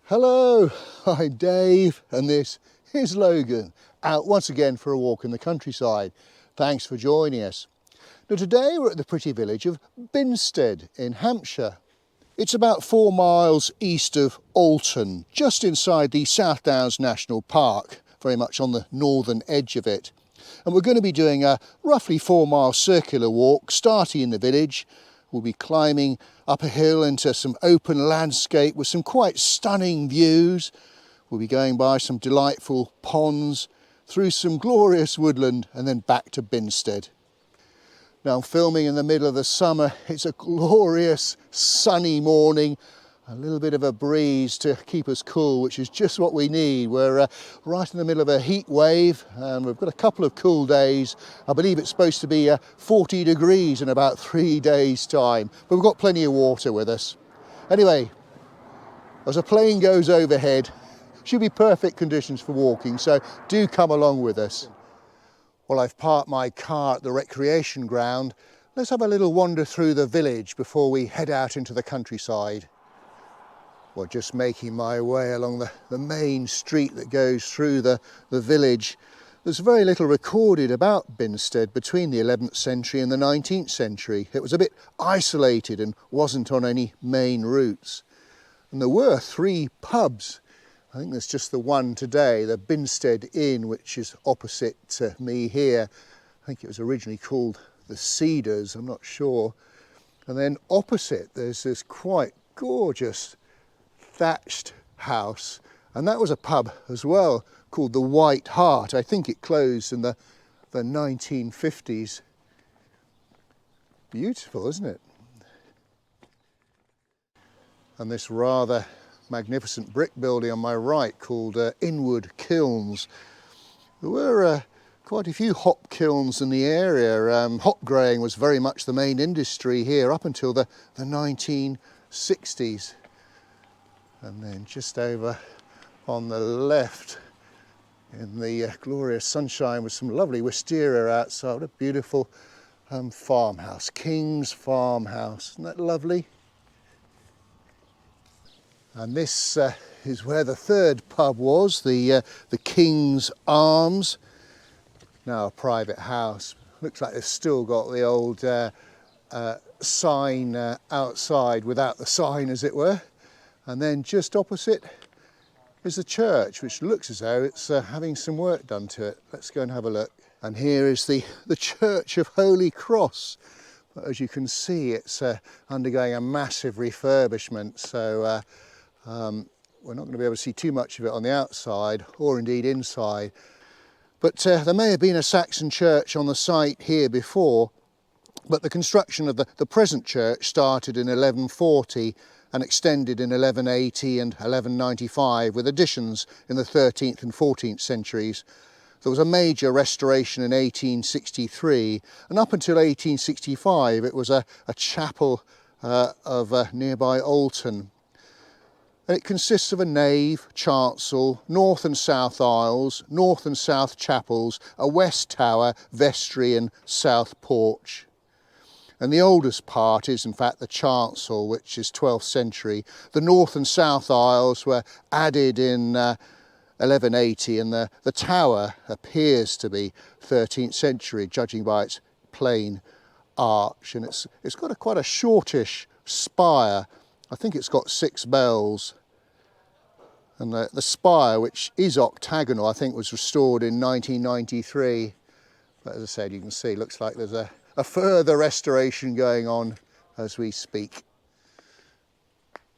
Hello, I'm Dave and this is Logan, out once again for a walk in the countryside. Thanks for joining us. Now today we're at the pretty village of Binsted in Hampshire. It's about 4 miles east of Alton, just inside the South Downs National Park, very much on the northern edge of it. And we're going to be doing a roughly 4-mile circular walk starting in the village. We'll be climbing up a hill into some open landscape with some quite stunning views. We'll be going by some delightful ponds, through some glorious woodland and then back to Binsted. Now I'm filming in the middle of the summer. It's a glorious sunny morning. A little bit of a breeze to keep us cool, which is just what we need. We're right in the middle of a heat wave and we've got a couple of cool days. I believe it's supposed to be 40 degrees in about 3 days' time, but we've got plenty of water with us. Anyway, as a plane goes overhead, should be perfect conditions for walking, so do come along with us. Well, I've parked my car at the recreation ground. Let's have a little wander through the village before we head out into the countryside. Well, just making my way along the main street that goes through the village. There's very little recorded about Binsted between the 11th century and the 19th century. It was a bit isolated and wasn't on any main routes. And there were 3 pubs. I think there's just the one today, the Binsted Inn, which is opposite me here. I think it was originally called the Cedars, I'm not sure. And then opposite there's this quite gorgeous thatched house, and that was a pub as well called the White Hart. I think it closed in the 1950s. Beautiful, isn't it? And this rather magnificent brick building on my right called Inwood Kilns. There were quite a few hop kilns in the area. Hop growing was very much the main industry here up until the 1960s. And then just over on the left in the glorious sunshine with some lovely wisteria outside. What a beautiful farmhouse, King's Farmhouse. Isn't that lovely? And this is where the 3rd pub was, the King's Arms. Now a private house. Looks like they've still got the old sign outside without the sign, as it were. And then just opposite is the church, which looks as though it's having some work done to it. Let's go and have a look. And here is the Church of Holy Cross. But as you can see, it's undergoing a massive refurbishment, so we're not going to be able to see too much of it on the outside or indeed inside. But there may have been a Saxon church on the site here before, but the construction of the present church started in 1140 and extended in 1180 and 1195 with additions in the 13th and 14th centuries. There was a major restoration in 1863, and up until 1865 it was a chapel of nearby Alton. And it consists of a nave, chancel, north and south aisles, north and south chapels, a west tower, vestry and south porch. And the oldest part is in fact the chancel, which is 12th century. The north and south aisles were added in 1180, and the tower appears to be 13th century, judging by its plain arch. And it's got quite a shortish spire. I think it's got 6 bells. And the spire, which is octagonal, I think was restored in 1993. But as I said, you can see, looks like there's a further restoration going on as we speak.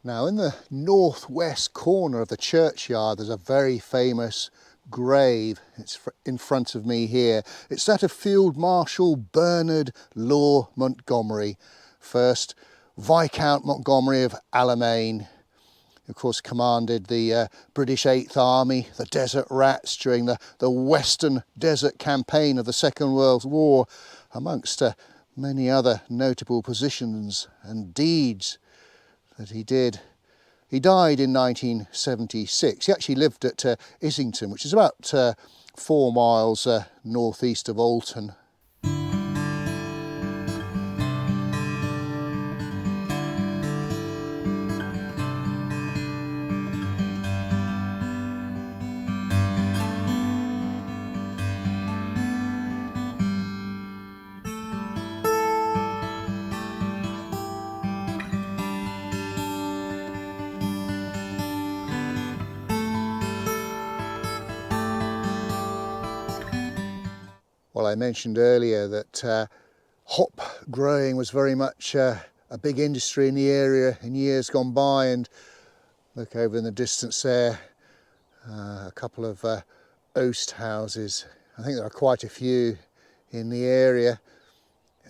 Now in the northwest corner of the churchyard there's a very famous grave. It's in front of me here. It's that of Field Marshal Bernard Law Montgomery, 1st Viscount Montgomery of Alamein. Of course commanded the British 8th Army, the Desert Rats, during the Western Desert Campaign of the Second World War, amongst many other notable positions and deeds that he did. He died in 1976. He actually lived at Islington, which is about 4 miles northeast of Alton. Well, I mentioned earlier that hop growing was very much a big industry in the area in years gone by, and look over in the distance there, a couple of oast houses. I think there are quite a few in the area,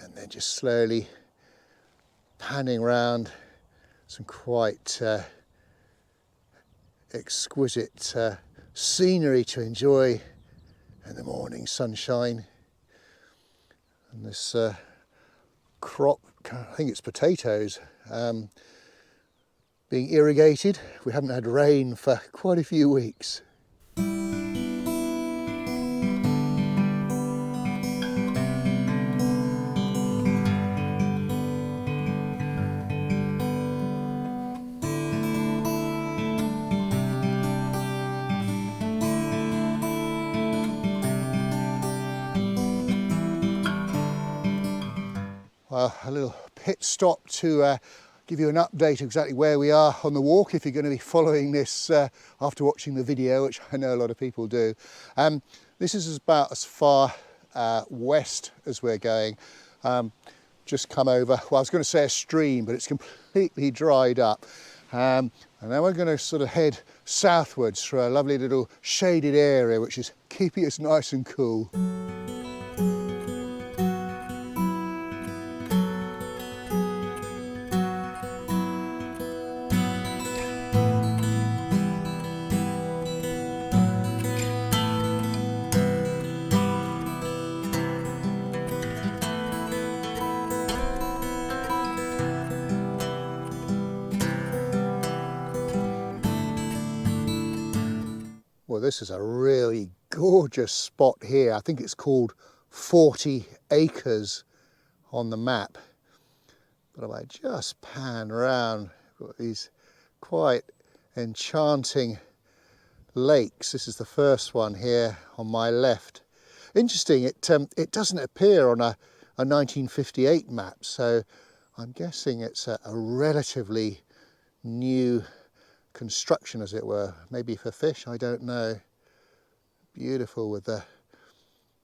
and they're just slowly panning round some quite exquisite scenery to enjoy in the morning sunshine. And this crop, I think it's potatoes, being irrigated. We haven't had rain for quite a few weeks. Well, a little pit stop to give you an update exactly where we are on the walk, if you're going to be following this after watching the video, which I know a lot of people do. This is about as far west as we're going. Just come over, well, I was going to say a stream, but it's completely dried up. And now we're going to sort of head southwards through a lovely little shaded area, which is keeping us nice and cool. Well, this is a really gorgeous spot here. I think it's called 40 acres on the map. But if I just pan around, we've got these quite enchanting lakes. This is the first one here on my left. Interesting, it doesn't appear on a 1958 map, so I'm guessing it's a relatively new construction, as it were, maybe for fish, I don't know. Beautiful with the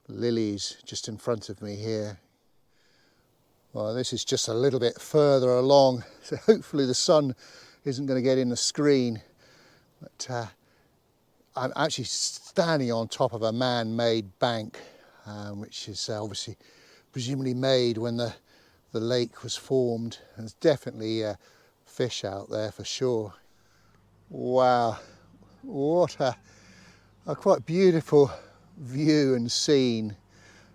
lilies just in front of me here. Well, this is just a little bit further along, so hopefully the sun isn't going to get in the screen. But I'm actually standing on top of a man-made bank, which is obviously presumably made when the lake was formed. There's definitely fish out there for sure. Wow, what a quite beautiful view and scene.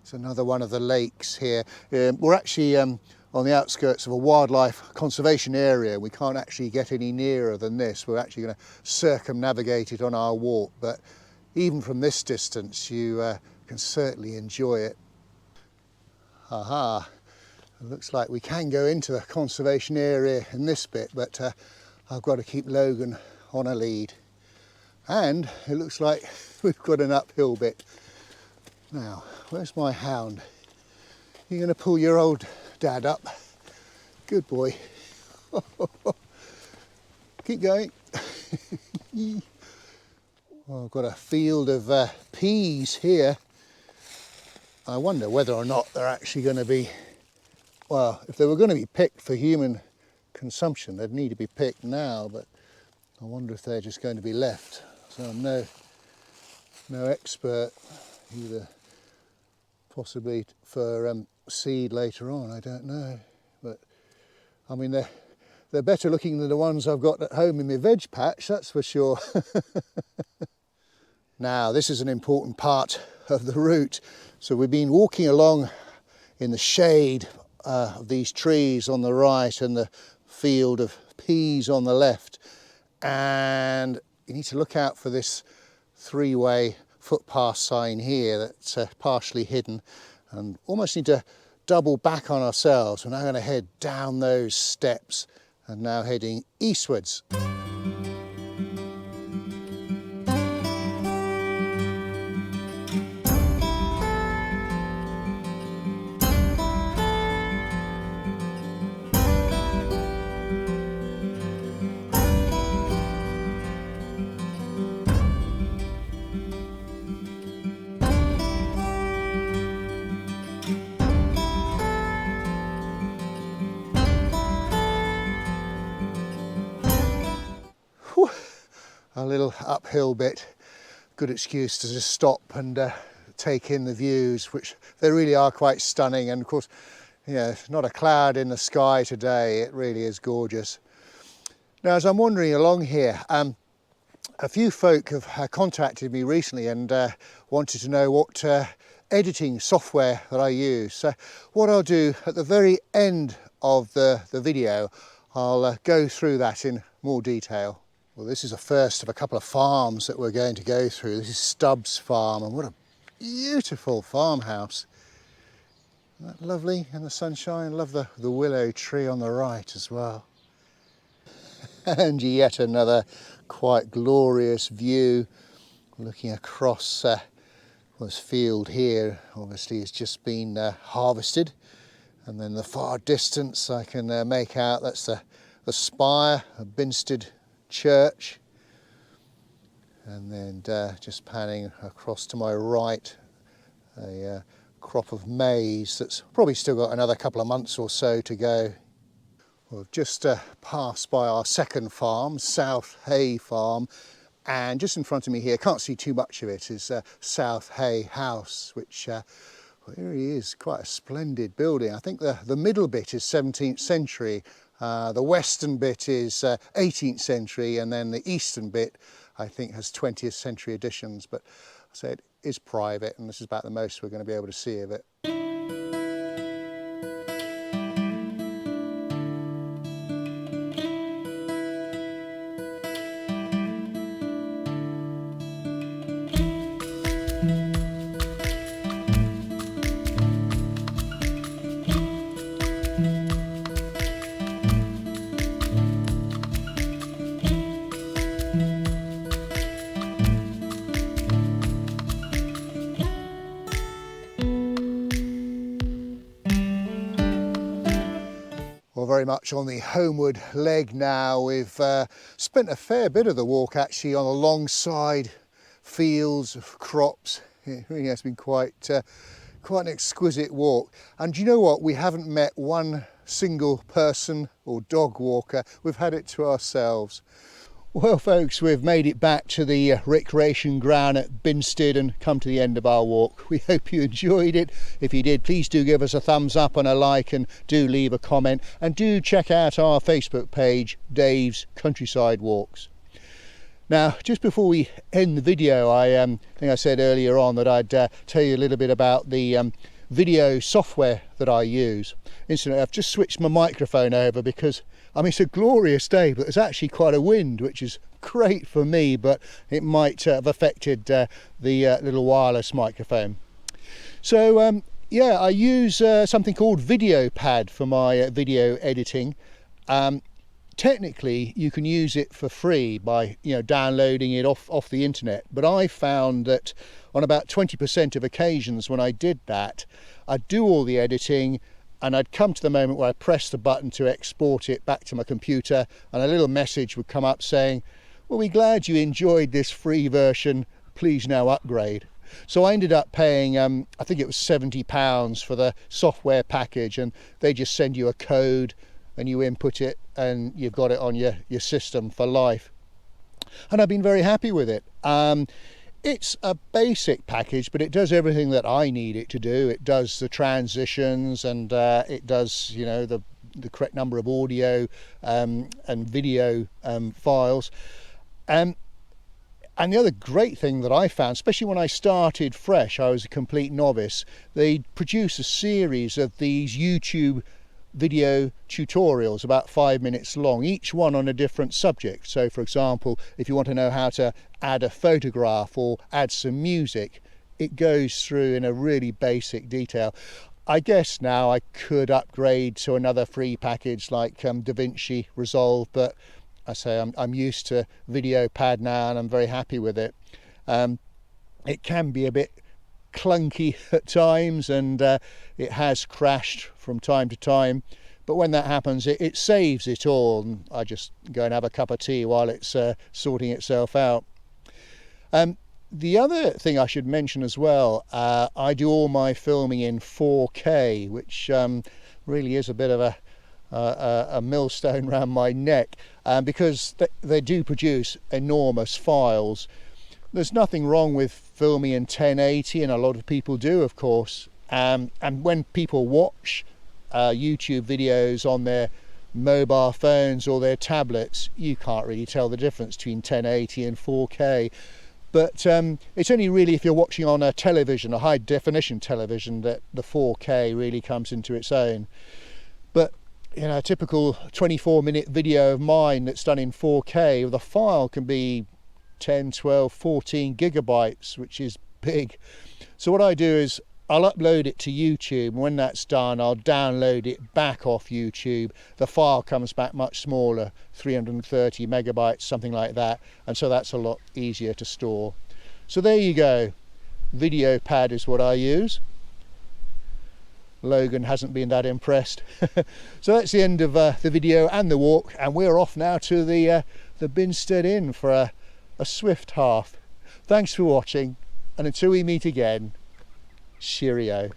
It's another one of the lakes here. We're actually on the outskirts of a wildlife conservation area. We can't actually get any nearer than this. We're actually going to circumnavigate it on our walk, but even from this distance you can certainly enjoy it. Aha, it looks like we can go into the conservation area in this bit, but I've got to keep Logan on a lead, and it looks like we've got an uphill bit. Now, where's my hound? You're going to pull your old dad up. Good boy. Keep going. Well, I've got a field of peas here. I wonder whether or not they're actually going to be, well, if they were going to be picked for human consumption, they'd need to be picked now, but I wonder if they're just going to be left. So I'm no expert, either possibly for seed later on, I don't know. But I mean, they're better looking than the ones I've got at home in my veg patch, that's for sure. Now, this is an important part of the route. So we've been walking along in the shade of these trees on the right and the field of peas on the left. And you need to look out for this three-way footpath sign here that's partially hidden, and almost need to double back on ourselves. We're now going to head down those steps and now heading eastwards. whew, a little uphill bit. Good excuse to just stop and take in the views, which they really are quite stunning. And of course, you know, not a cloud in the sky today. It really is gorgeous. Now, as I'm wandering along here, a few folk have contacted me recently and wanted to know what editing software that I use. So what I'll do at the very end of the video, I'll go through that in more detail. Well, this is the first of a couple of farms that we're going to go through. This is Stubbs Farm, and what a beautiful farmhouse. Isn't that lovely in the sunshine? Love the willow tree on the right as well. And yet another quite glorious view looking across this field here. Obviously it's just been harvested, and then the far distance I can make out that's the spire of Binsted Church, and then just panning across to my right, a crop of maize that's probably still got another couple of months or so to go. We've just passed by our second farm, South Hay Farm, and just in front of me here, can't see too much of it, is South Hay House, which really is quite a splendid building. I think the middle bit is 17th century, the western bit is 18th century, and then the eastern bit I think has 20th century additions, but I say it is private, and this is about the most we're going to be able to see of it. Well, very much on the homeward leg now. We've spent a fair bit of the walk actually on alongside fields of crops. It really has been quite an exquisite walk. And do you know what? We haven't met one single person or dog walker. We've had it to ourselves. Well, folks, we've made it back to the recreation ground at Binsted and come to the end of our walk. We hope you enjoyed it. If you did, please do give us a thumbs up and a like, and do leave a comment, and do check out our Facebook page, Dave's Countryside Walks. Now, just before we end the video, I think I said earlier on that I'd tell you a little bit about the video software that I use. Incidentally, I've just switched my microphone over because I mean, it's a glorious day, but there's actually quite a wind, which is great for me, but it might have affected the little wireless microphone. So yeah, I use something called VideoPad for my video editing. Technically, you can use it for free by downloading it off the internet, but I found that on about 20% of occasions when I did that, I'd do all the editing, and I'd come to the moment where I pressed the button to export it back to my computer, and a little message would come up saying, well, we're glad you enjoyed this free version, please now upgrade. So I ended up paying, I think it was £70 for the software package, and they just send you a code and you input it and you've got it on your system for life. And I've been very happy with it. It's a basic package, but it does everything that I need it to do. It does the transitions, and it does, the correct number of audio and video files. And the other great thing that I found, especially when I started fresh, I was a complete novice, they produce a series of these YouTube video tutorials about 5 minutes long, each one on a different subject. So for example, if you want to know how to add a photograph or add some music, it goes through in a really basic detail. I guess now I could upgrade to another free package like DaVinci Resolve, but I say I'm used to VideoPad now and I'm very happy with it. It can be a bit clunky at times, and it has crashed from time to time, but when that happens it saves it all, and I just go and have a cup of tea while it's sorting itself out. The other thing I should mention as well, I do all my filming in 4K, which really is a bit of a millstone around my neck, because they do produce enormous files. There's nothing wrong with filming in 1080, and a lot of people do, of course, and when people watch YouTube videos on their mobile phones or their tablets, you can't really tell the difference between 1080 and 4K. But it's only really if you're watching on a television, a high definition television, that the 4K really comes into its own. But you know, a typical 24-minute video of mine that's done in 4K, the file can be 10, 12, 14 gigabytes, which is big. So what I do is I'll upload it to YouTube, and when that's done, I'll download it back off YouTube. The file comes back much smaller, 330 megabytes, something like that, and so that's a lot easier to store. So there you go. Video pad is what I use. Logan hasn't been that impressed. So that's the end of the video and the walk, and we're off now to the Binsted Inn for a swift half. Thanks for watching, and until we meet again, cheerio.